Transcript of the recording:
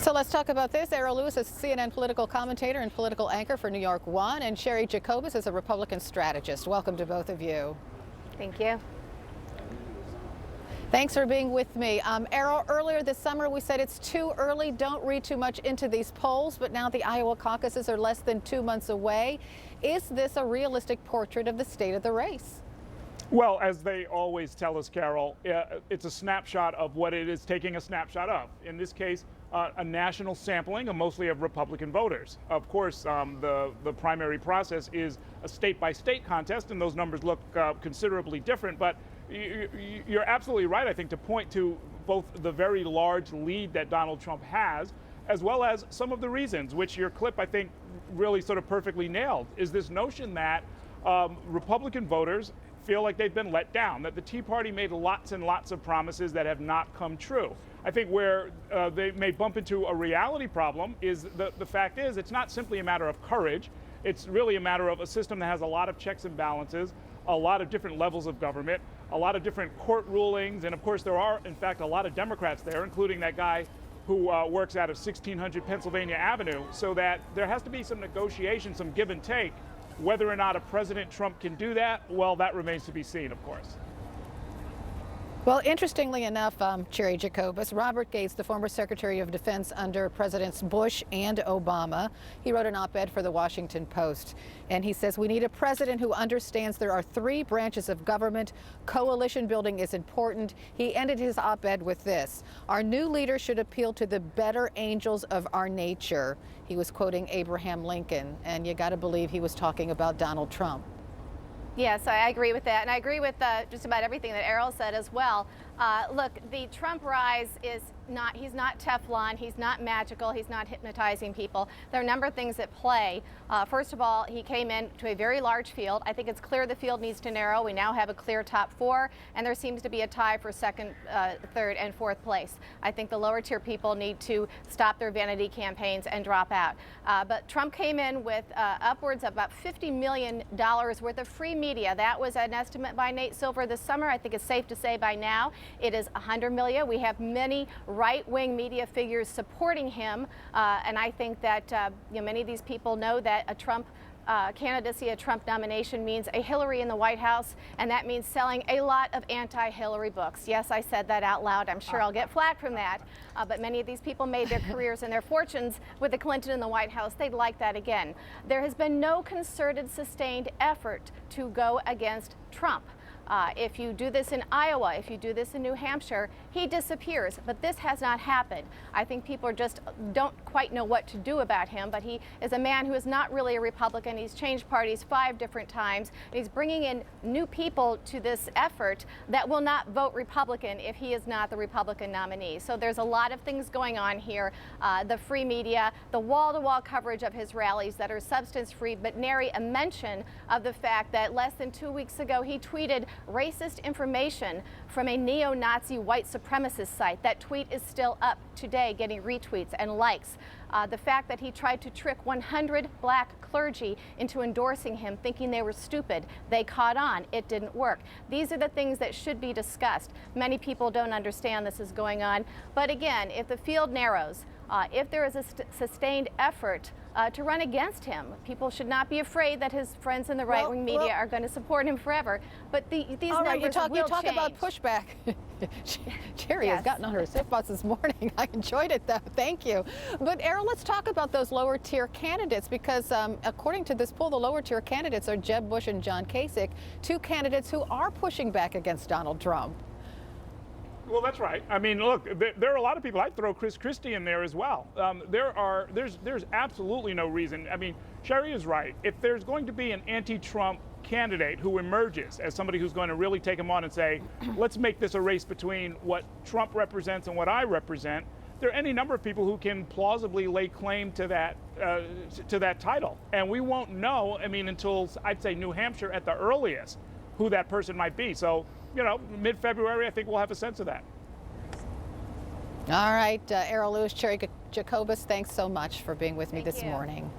So let's talk about this. Errol Lewis is a CNN political commentator and political anchor for New York One, and Cheri Jacobus is a Republican strategist. Welcome to both of you. Thank you. Thanks for being with me. Errol, earlier this summer we said it's too early, don't read too much into these polls, but now the Iowa caucuses are less than 2 months away. Is this a realistic portrait of the state of the race? Well, as they always tell us, Carol, it's a snapshot of what it is taking a snapshot of. In this case, a national sampling, mostly of Republican voters. Of course, the primary process is a state-by-state contest, and those numbers look considerably different. But you're absolutely right, I think, to point to both the very large lead that Donald Trump has, as well as some of the reasons, which your clip, I think, really sort of perfectly nailed, is this notion that Republican voters feel like they've been let down, that the Tea Party made lots and lots of promises that have not come true. I think where they may bump into a reality problem is the fact is it's not simply a matter of courage. It's really a matter of a system that has a lot of checks and balances, a lot of different levels of government, a lot of different court rulings, and of course there are, in fact, a lot of Democrats there, including that guy who works out of 1600 Pennsylvania Avenue, so that there has to be some negotiation, some give and take. Whether or not a President Trump can do that, well, that remains to be seen, of course. Well, interestingly enough, Cheri Jacobus, Robert Gates, the former Secretary of Defense under Presidents Bush and Obama, he wrote an op-ed for the Washington Post, and he says we need a president who understands there are 3 branches of government. Coalition building is important. He ended his op-ed with this: our new leader should appeal to the better angels of our nature. He was quoting Abraham Lincoln, and you got to believe he was talking about Donald Trump. Yes, I agree with that, and I agree with just about everything that Errol said as well. Look, the Trump rise is he's not Teflon, he's not magical, he's not hypnotizing people. There are a number of things at play. First of all, he came in to a very large field. I think it's clear the field needs to narrow. We now have a clear top 4, and there seems to be a tie for second, third, and fourth place. I think the lower tier people need to stop their vanity campaigns and drop out. But Trump came in with upwards of about $50 million worth of free media. That was an estimate by Nate Silver this summer. I think it's safe to say by now it is $100 million. We have many right-wing media figures supporting him, and I think that many of these people know that a Trump candidacy, a Trump nomination means a Hillary in the White House, and that means selling a lot of anti-Hillary books. Yes, I said that out loud. I'm sure I'll get flack from that, but many of these people made their careers and their fortunes with the Clinton in the White House. They'd like that again. There has been no concerted, sustained effort to go against Trump. If you do this in Iowa, if you do this in New Hampshire, he disappears. But this has not happened. I think people just don't quite know what to do about him, but he is a man who is not really a Republican. He's changed parties 5 different times. He's bringing in new people to this effort that will not vote Republican if he is not the Republican nominee. So there's a lot of things going on here. The free media, the wall-to-wall coverage of his rallies that are substance-free, but nary a mention of the fact that less than 2 weeks ago he tweeted racist information from a neo-Nazi white supremacist site. That tweet is still up today, getting retweets and likes. The fact that he tried to trick 100 black clergy into endorsing him, thinking they were stupid. They caught on. It didn't work. These are the things that should be discussed. Many people don't understand this is going on. But again, if the field narrows, if there is a sustained effort to run against him, people should not be afraid that his friends in the right-wing media are going to support him forever. But these numbers you talk change. about pushback. Cheri has gotten on her soapbox this morning. I enjoyed it, though. Thank you. But Errol, let's talk about those lower-tier candidates, because according to this poll, the lower-tier candidates are Jeb Bush and John Kasich, 2 candidates who are pushing back against Donald Trump. Well, that's right. I mean, look, there are a lot of people. I'd throw Chris Christie in there as well. There's absolutely no reason. I mean, Cheri is right. If there's going to be an anti-Trump candidate who emerges as somebody who's going to really take him on and say, let's make this a race between what Trump represents and what I represent, there are any number of people who can plausibly lay claim to that title. And we won't know, I mean, until, I'd say, New Hampshire at the earliest, who that person might be. So, mid-February, I think we'll have a sense of that. All right, Errol Lewis, Cheri Jacobus, thanks so much for being with me this morning.